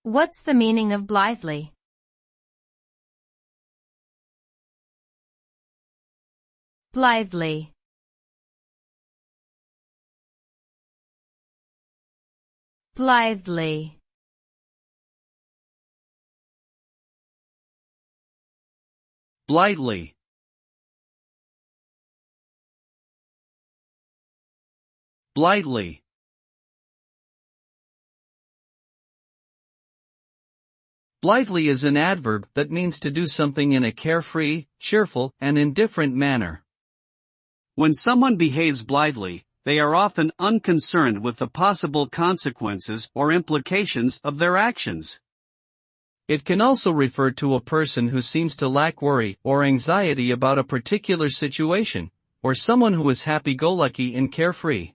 What's the meaning of blithely? Blithely. Blithely. Blithely. Blithely. Blithely is an adverb that means to do something in a carefree, cheerful, and indifferent manner. When someone behaves blithely, they are often unconcerned with the possible consequences or implications of their actions. It can also refer to a person who seems to lack worry or anxiety about a particular situation, or someone who is happy-go-lucky and carefree.